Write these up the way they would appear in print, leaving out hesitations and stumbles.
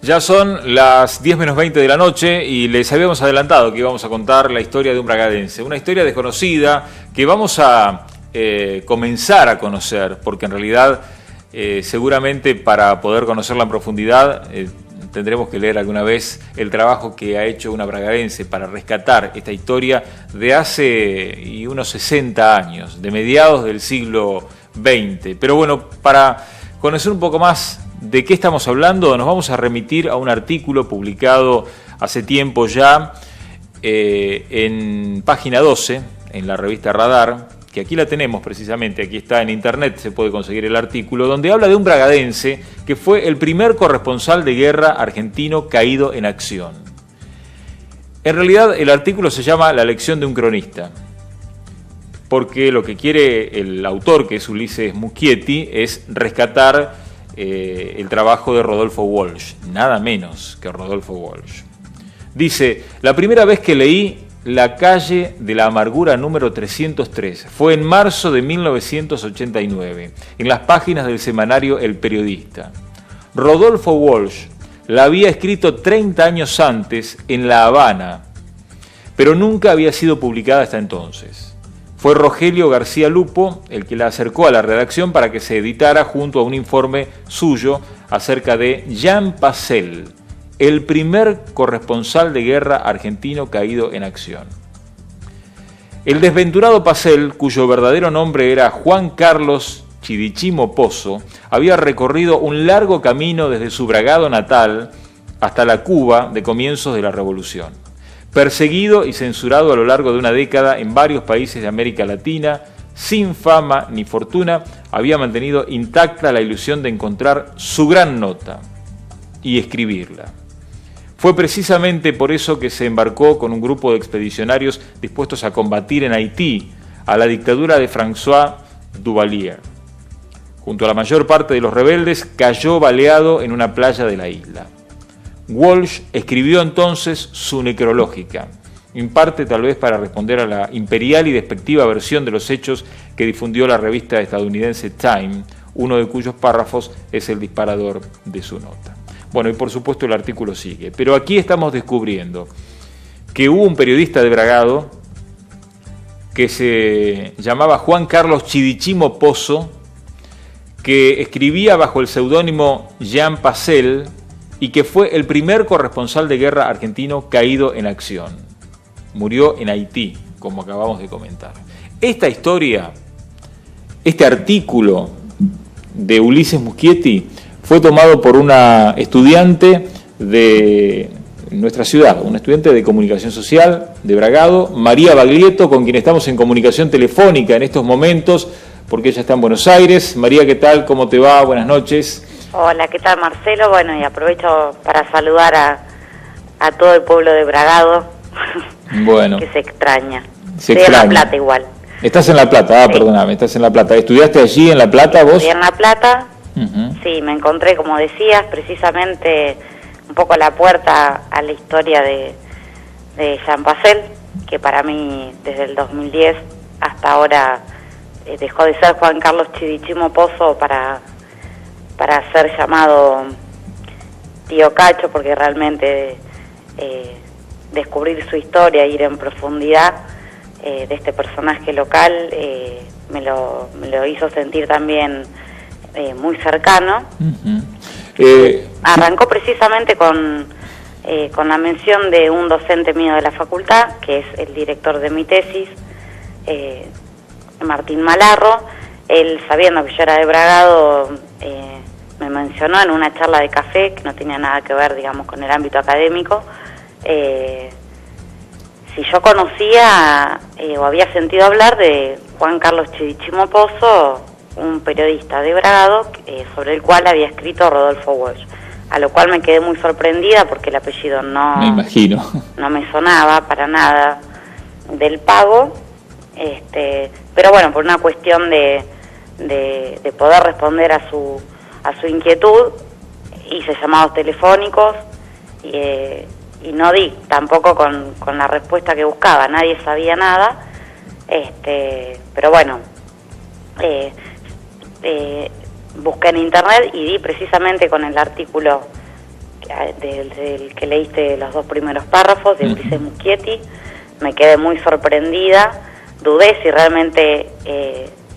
Ya son las 10 menos 20 de la noche y les habíamos adelantado que íbamos a contar la historia de un bragadense, una historia desconocida que vamos a comenzar a conocer, porque en realidad seguramente para poder conocerla en profundidad tendremos que leer alguna vez el trabajo que ha hecho una bragadense para rescatar esta historia de hace unos 60 años, de mediados del siglo XX. Pero bueno, para conocer un poco más de qué estamos hablando, nos vamos a remitir a un artículo publicado hace tiempo ya en página 12, en la revista Radar, que aquí la tenemos precisamente, aquí está en internet, se puede conseguir el artículo, donde habla de un bragadense que fue el primer corresponsal de guerra argentino caído en acción. En realidad el artículo se llama La lección de un cronista, porque lo que quiere el autor, que es Ulises Muschietti, es rescatar el trabajo de Rodolfo Walsh, nada menos que Rodolfo Walsh. Dice: la primera vez que leí La calle de la amargura número 303 fue en marzo de 1989, en las páginas del semanario El Periodista. Rodolfo Walsh la había escrito 30 años antes en La Habana, pero nunca había sido publicada hasta entonces. Fue Rogelio García Lupo el que la acercó a la redacción para que se editara junto a un informe suyo acerca de Jean Pacel, el primer corresponsal de guerra argentino caído en acción. El desventurado Pacel, cuyo verdadero nombre era Juan Carlos Chidichimo Pozo, había recorrido un largo camino desde su bragado natal hasta la Cuba de comienzos de la Revolución. Perseguido y censurado a lo largo de una década en varios países de América Latina, sin fama ni fortuna, había mantenido intacta la ilusión de encontrar su gran nota y escribirla. Fue precisamente por eso que se embarcó con un grupo de expedicionarios dispuestos a combatir en Haití a la dictadura de François Duvalier. Junto a la mayor parte de los rebeldes, cayó baleado en una playa de la isla. Walsh escribió entonces su necrológica, en parte tal vez para responder a la imperial y despectiva versión de los hechos que difundió la revista estadounidense Time, uno de cuyos párrafos es el disparador de su nota. Bueno, y por supuesto el artículo sigue, pero aquí estamos descubriendo que hubo un periodista de Bragado que se llamaba Juan Carlos Chidichimo Pozo, que escribía bajo el seudónimo Jean Pacel, y que fue el primer corresponsal de guerra argentino caído en acción. Murió en Haití, como acabamos de comentar. Esta historia, este artículo de Ulises Muschietti fue tomado por una estudiante de nuestra ciudad, una estudiante de comunicación social de Bragado, María Baglietto, con quien estamos en comunicación telefónica en estos momentos, porque ella está en Buenos Aires. María, ¿qué tal? ¿Cómo te va? Buenas noches. Hola, ¿qué tal, Marcelo? Bueno, y aprovecho para saludar a todo el pueblo de Bragado, bueno, que se extraña. Estoy en La Plata igual. Estás en La Plata, sí. Perdóname, estás en La Plata. ¿Estudiaste allí en La Plata vos? Estudié en La Plata, sí, me encontré, como decías, precisamente un poco a la puerta a la historia de Jean Pacel, que para mí desde el 2010 hasta ahora dejó de ser Juan Carlos Chidichimo Pozo para ser llamado Tío Cacho, porque realmente descubrir su historia, ir en profundidad, de este personaje local me lo hizo sentir también muy cercano. Arrancó precisamente con la mención de un docente mío de la facultad, que es el director de mi tesis, Martín Malarro. Él, sabiendo que yo era de Bragado, me mencionó en una charla de café, que no tenía nada que ver, digamos, con el ámbito académico, si yo conocía o había sentido hablar de Juan Carlos Chidichimo Pozo, un periodista de Bragado, sobre el cual había escrito Rodolfo Walsh. A lo cual me quedé muy sorprendida porque el apellido no... Me imagino. No me sonaba para nada del Pago, pero bueno, por una cuestión de poder responder a su inquietud, hice llamados telefónicos y no di tampoco con la respuesta que buscaba, nadie sabía nada, pero bueno, busqué en internet y di precisamente con el artículo del que leíste los 2 primeros párrafos, de Ulises Muschietti. Me quedé muy sorprendida, dudé si realmente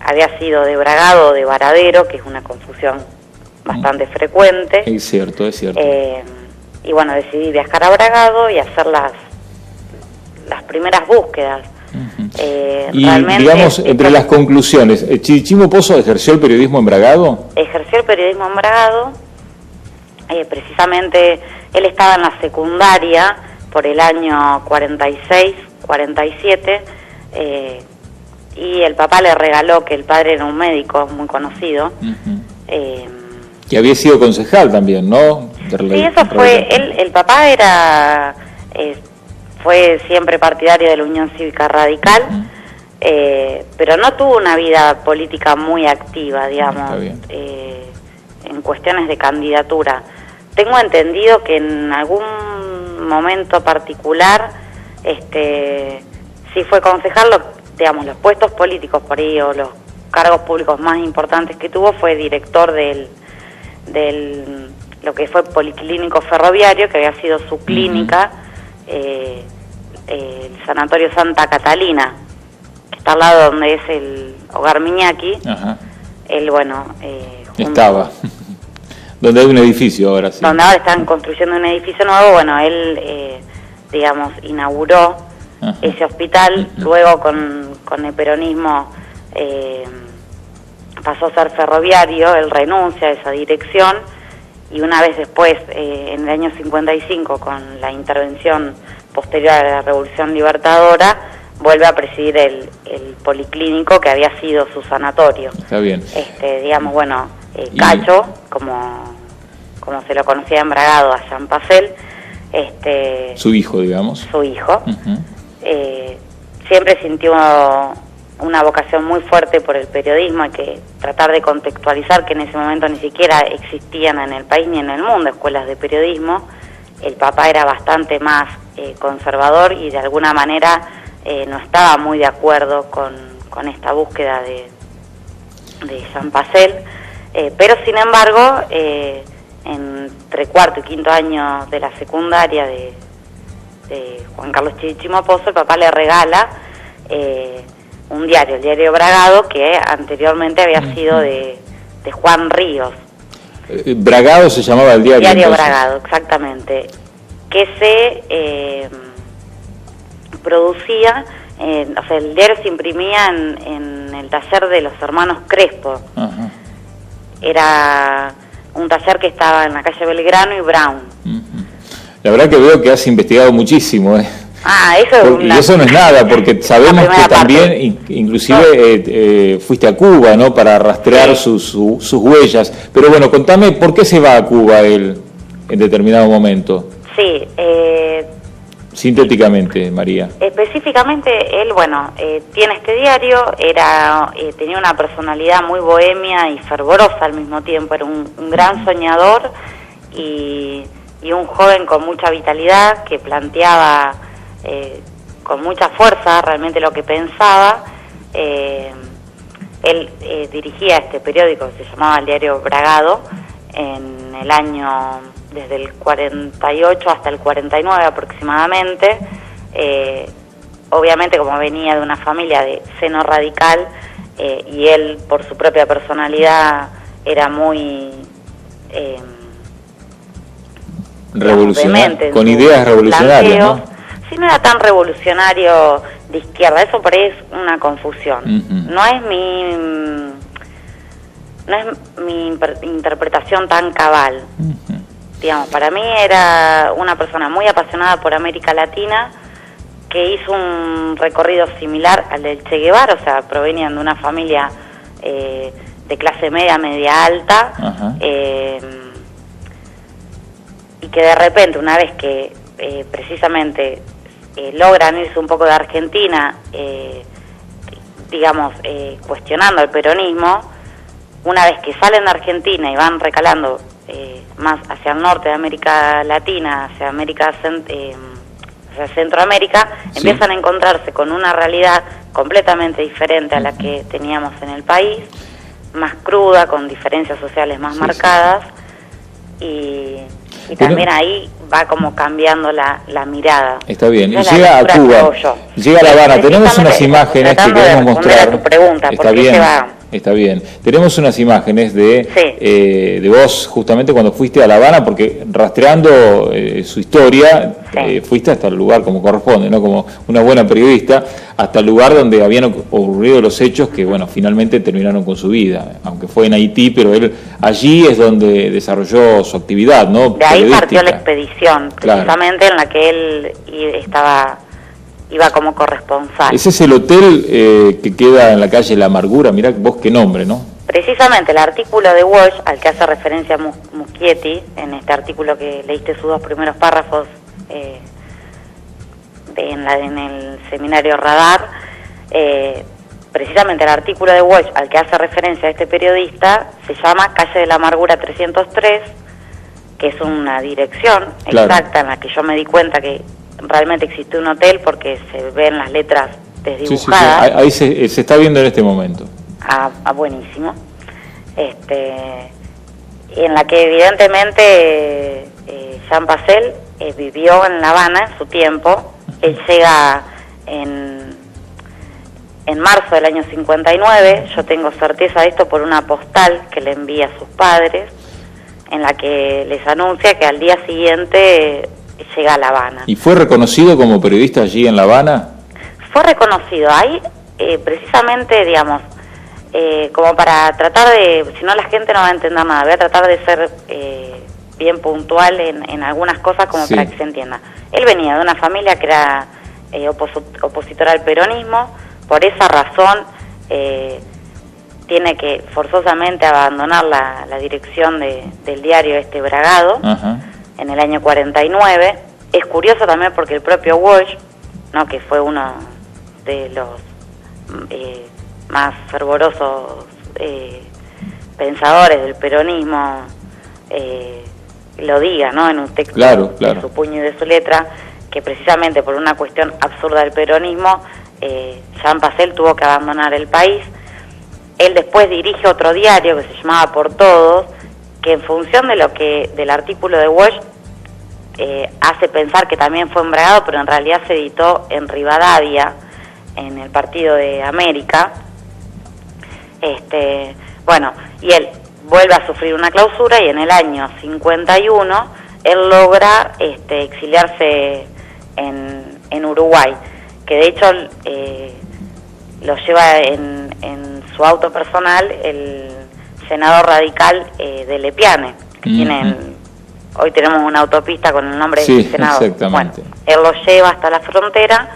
había sido de Bragado o de Varadero, que es una confusión bastante frecuente. Es cierto, es cierto. Y bueno, decidí viajar a Bragado y hacer las primeras búsquedas. Y digamos, entre las conclusiones, ¿Chidichimo Pozo ejerció el periodismo en Bragado? Ejerció el periodismo en Bragado, precisamente él estaba en la secundaria por el año 46, 47, y el papá le regaló, que el padre era un médico muy conocido. Que había sido concejal también, ¿no? Sí, eso fue, el papá fue siempre partidario de la Unión Cívica Radical, pero no tuvo una vida política muy activa, digamos, en cuestiones de candidatura. Tengo entendido que en algún momento particular sí fue concejal, digamos, los puestos políticos por ahí, o los cargos públicos más importantes que tuvo, fue director del lo que fue Policlínico Ferroviario, que había sido su clínica, el Sanatorio Santa Catalina, que está al lado donde es el Hogar Miñaki. Él, bueno... estaba. Donde hay un edificio ahora, sí. Donde ahora están construyendo un edificio nuevo, bueno, él, digamos, inauguró ese hospital. Luego con el peronismo pasó a ser ferroviario, él renuncia a esa dirección, y una vez después, en el año 55, con la intervención posterior a la Revolución Libertadora, vuelve a presidir el policlínico que había sido su sanatorio. Está bien. Digamos, bueno, Cacho, como se lo conocía en Bragado, a Jean Pacel, su hijo, digamos. Su hijo. Siempre sintió una vocación muy fuerte por el periodismo. Hay que tratar de contextualizar que en ese momento ni siquiera existían en el país ni en el mundo escuelas de periodismo. El papá era bastante más conservador y de alguna manera no estaba muy de acuerdo con esta búsqueda de Jean Pacel, pero sin embargo entre 4º y 5º año de la secundaria de Juan Carlos Chidichimo Pozo, el papá le regala un diario, el diario Bragado, que anteriormente había sido de Juan Ríos. Bragado se llamaba el diario. Diario entonces. Bragado, exactamente, que se producía, o sea, el diario se imprimía en el taller de los hermanos Crespo. Era un taller que estaba en la calle Belgrano y Brown. La verdad que veo que has investigado muchísimo, eso y eso no es nada, porque sabemos que también inclusive fuiste a Cuba, ¿no?, para rastrear sus huellas. Pero bueno, contame, ¿por qué se va a Cuba él en determinado momento? Sí, sintéticamente, María. Específicamente, él, bueno, tiene este diario, tenía una personalidad muy bohemia y fervorosa al mismo tiempo, era un gran soñador y un joven con mucha vitalidad que planteaba con mucha fuerza realmente lo que pensaba. Él dirigía este periódico que se llamaba el Diario Bragado en el año, desde el 48 hasta el 49 aproximadamente, obviamente como venía de una familia de seno radical, y él por su propia personalidad era muy revolucionario, con ideas revolucionarias, ¿no? Sí, no era tan revolucionario de izquierda, eso por ahí es una confusión. No es mi interpretación tan cabal. Digamos, para mí era una persona muy apasionada por América Latina, que hizo un recorrido similar al del Che Guevara, o sea, provenían de una familia de clase media, media alta, y que de repente, una vez que precisamente logran irse un poco de Argentina, digamos, cuestionando el peronismo, una vez que salen de Argentina y van recalando más hacia el norte de América Latina, hacia hacia Centroamérica, empiezan a encontrarse con una realidad completamente diferente a la que teníamos en el país, más cruda, con diferencias sociales más marcadas, y también ahí va como cambiando la mirada. Está bien, y llega a Cuba, llega a La Habana, tenemos unas imágenes que queremos mostrar. A tu pregunta, está bien, está bien. Tenemos unas imágenes de vos justamente cuando fuiste a La Habana, porque rastreando su historia, fuiste hasta el lugar como corresponde, ¿no? Como una buena periodista, hasta el lugar donde habían ocurrido los hechos que, bueno, finalmente terminaron con su vida, aunque fue en Haití, pero él allí es donde desarrolló su actividad, ¿no? De ahí partió la expedición, precisamente, en la que él iba como corresponsal. Ese es el hotel que queda en la calle La Amargura, mirá vos qué nombre, ¿no? Precisamente el artículo de Walsh, al que hace referencia Muschietti, en este artículo que leíste sus dos primeros párrafos en el seminario Radar, precisamente el artículo de Walsh al que hace referencia este periodista se llama Calle de la Amargura 303, que es una dirección exacta en la que yo me di cuenta que realmente existe un hotel porque se ven las letras desdibujadas. Sí. Ahí se está viendo en este momento. Buenísimo. En la que evidentemente Jean Pasel vivió en La Habana en su tiempo. Él llega en marzo del año 59, yo tengo certeza de esto por una postal que le envía a sus padres, en la que les anuncia que al día siguiente llega a La Habana. ¿Y fue reconocido como periodista allí en La Habana? Fue reconocido ahí, precisamente, digamos, como para tratar de, si no la gente no va a entender nada, voy a tratar de ser bien puntual en algunas cosas como para que se entienda. Él venía de una familia que era opositora al peronismo, por esa razón tiene que forzosamente abandonar la dirección del diario Bragado en el año 49. Es curioso también porque el propio Walsh, ¿no?, que fue uno de los más fervorosos pensadores del peronismo, lo diga, ¿no?, en un texto de su puño y de su letra, que precisamente por una cuestión absurda del peronismo, Jean Pasel tuvo que abandonar el país. Él después dirige otro diario que se llamaba Por Todos, que en función del artículo de Walsh hace pensar que también fue en Bragado, pero en realidad se editó en Rivadavia, en el Partido de América. Bueno, y él vuelve a sufrir una clausura y en el año 51 él logra exiliarse en Uruguay, que de hecho lo lleva en su auto personal el senador radical de Lepiane, que hoy tenemos una autopista con el nombre del senador. Exactamente. Bueno, él lo lleva hasta la frontera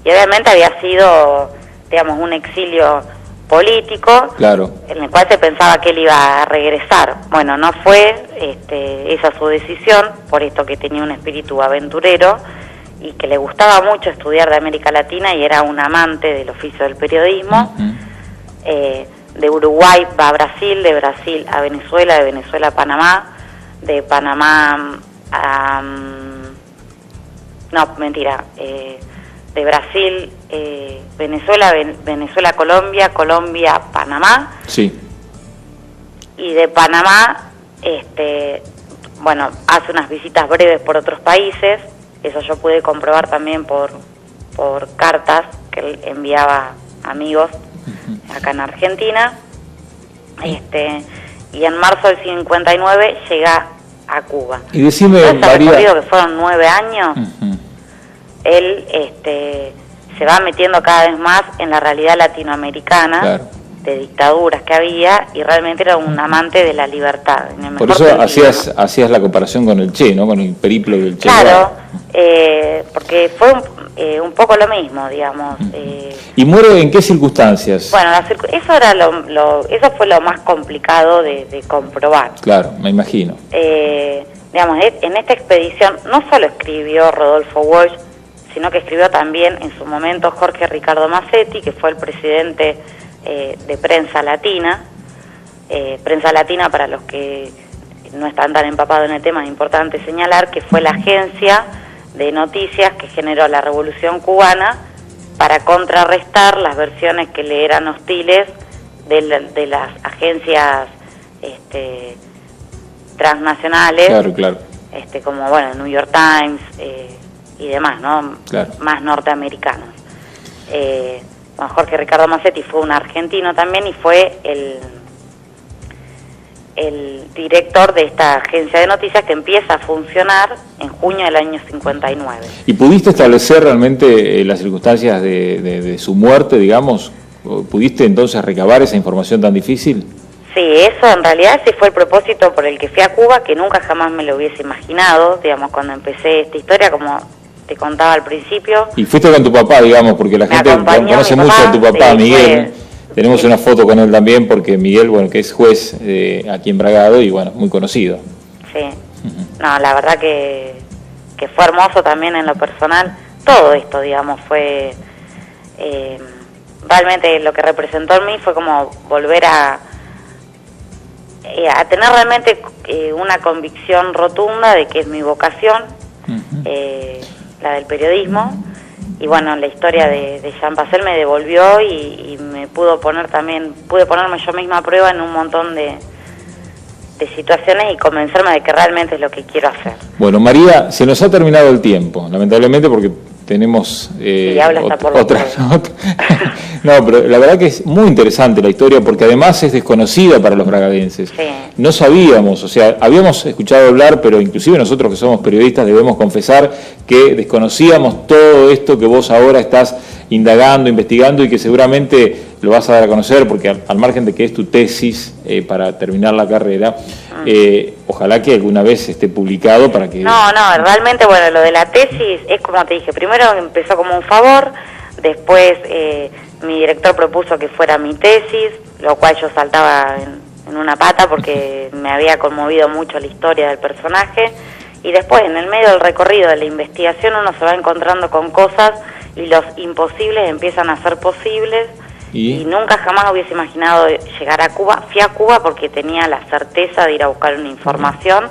y obviamente había sido, digamos, un exilio político, en el cual se pensaba que él iba a regresar. Bueno, no fue esa su decisión, por esto que tenía un espíritu aventurero y que le gustaba mucho estudiar de América Latina y era un amante del oficio del periodismo. De Uruguay va a Brasil, de Brasil a Venezuela, de Venezuela a Panamá, de Panamá a... no, mentira, de Brasil, Venezuela, Venezuela, Colombia, Colombia, Panamá. Sí. Y de Panamá, bueno, hace unas visitas breves por otros países. Eso yo pude comprobar también por por cartas que él enviaba a amigos acá en Argentina. Y en marzo del 59 llega a Cuba. Y decime, María, recorrido que fueron 9 años, él se va metiendo cada vez más en la realidad latinoamericana, claro, de dictaduras que había, y realmente era un amante de la libertad. Por eso hacías la comparación con el Che, ¿no? Con el periplo del Che. Claro, porque fue un poco lo mismo, digamos. ¿Y muere en qué circunstancias? Bueno, eso fue lo más complicado de comprobar. Claro, me imagino. Digamos, en esta expedición no solo escribió Rodolfo Walsh, sino que escribió también en su momento Jorge Ricardo Massetti, que fue el presidente de Prensa Latina. Prensa Latina, para los que no están tan empapados en el tema, es importante señalar que fue la agencia de noticias que generó la Revolución Cubana para contrarrestar las versiones que le eran hostiles de las agencias transnacionales, claro, claro, como bueno, New York Times y demás, ¿no? Claro. Más norteamericanos. Bueno, Jorge Ricardo Massetti fue un argentino también y fue el director de esta agencia de noticias que empieza a funcionar en junio del año 59. ¿Y pudiste establecer realmente las circunstancias de su muerte, digamos? ¿Pudiste entonces recabar esa información tan difícil? Sí, eso en realidad sí fue el propósito por el que fui a Cuba, que nunca jamás me lo hubiese imaginado, digamos, cuando empecé esta historia, como te contaba al principio. Y fuiste con tu papá, digamos, porque la gente conoce mucho a tu papá, sí, Miguel. Tenemos una foto con él también, porque Miguel, bueno, que es juez aquí en Bragado y, bueno, muy conocido. Sí. No, la verdad que fue hermoso también en lo personal. Todo esto, digamos, fue... realmente lo que representó en mí fue como volver a tener realmente una convicción rotunda de que es mi vocación, la del periodismo. Y bueno, la historia de Jean Passel me devolvió y me pude ponerme yo misma a prueba en un montón de situaciones y convencerme de que realmente es lo que quiero hacer. Bueno, María, se nos ha terminado el tiempo, lamentablemente, porque tenemos otra. No, pero la verdad que es muy interesante la historia, porque además es desconocida para los bragadenses. Sí. No sabíamos, o sea, habíamos escuchado hablar, pero inclusive nosotros que somos periodistas debemos confesar que desconocíamos todo esto que vos ahora estás indagando, investigando y que seguramente lo vas a dar a conocer, porque al margen de que es tu tesis para terminar la carrera, ojalá que alguna vez esté publicado para que... No, realmente, bueno, lo de la tesis es como te dije, primero empezó como un favor, después mi director propuso que fuera mi tesis, lo cual yo saltaba en una pata porque me había conmovido mucho la historia del personaje, y después en el medio del recorrido de la investigación uno se va encontrando con cosas y los imposibles empiezan a ser posibles. Y nunca jamás hubiese imaginado llegar a Cuba. Fui a Cuba porque tenía la certeza de ir a buscar una información,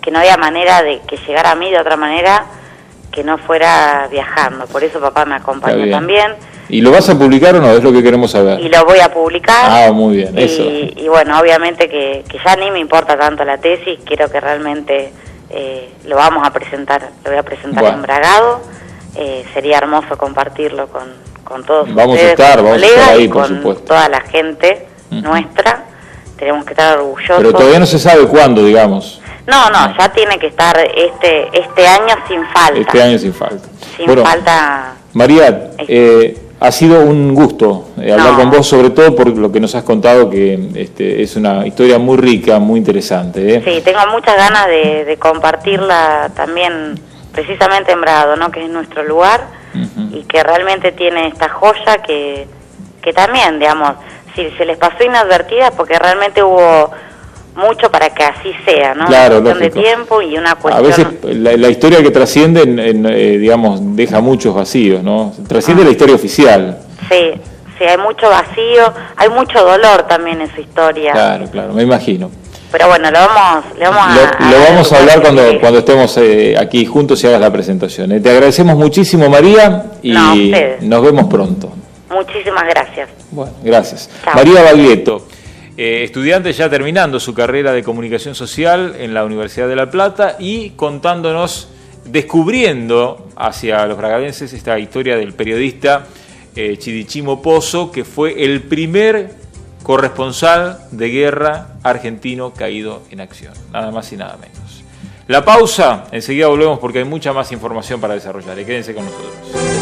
que no había manera de que llegara a mí de otra manera que no fuera viajando. Por eso papá me acompañó también. ¿Y lo vas a publicar o no? Es lo que queremos saber. Y lo voy a publicar. Ah, muy bien, eso. Y bueno, obviamente que ya ni me importa tanto la tesis, quiero que realmente lo voy a presentar en Bragado. Sería hermoso compartirlo con todos ustedes, vamos a estar ahí, por con supuesto. Toda la gente nuestra. Tenemos que estar orgullosos. Pero todavía no se sabe cuándo, digamos. No, ya tiene que estar este año sin falta. Este año sin falta. Sin falta. María, ha sido un gusto hablar con vos, sobre todo por lo que nos has contado, que es una historia muy rica, muy interesante. Sí, tengo muchas ganas de compartirla también, precisamente en Bragado, ¿no? Que es nuestro lugar, y que realmente tiene esta joya que también, digamos, si se les pasó inadvertida, porque realmente hubo mucho para que así sea, ¿no? Claro, una cuestión de tiempo y una cuestión... A veces la historia que trasciende, digamos, deja muchos vacíos, ¿no? Trasciende la historia oficial. Sí, hay mucho vacío, hay mucho dolor también en su historia. Claro, me imagino. Pero bueno, lo vamos a hablar cuando estemos aquí juntos y hagas la presentación. Te agradecemos muchísimo, María, y nos vemos pronto. Muchísimas gracias. Bueno, gracias. Chao. María Baglietto, estudiante ya terminando su carrera de comunicación social en la Universidad de La Plata y contándonos, descubriendo hacia los bragadenses esta historia del periodista Chidichimo Pozo, que fue el primer corresponsal de guerra argentino caído en acción, nada más y nada menos. La pausa, enseguida volvemos porque hay mucha más información para desarrollar. Quédense con nosotros.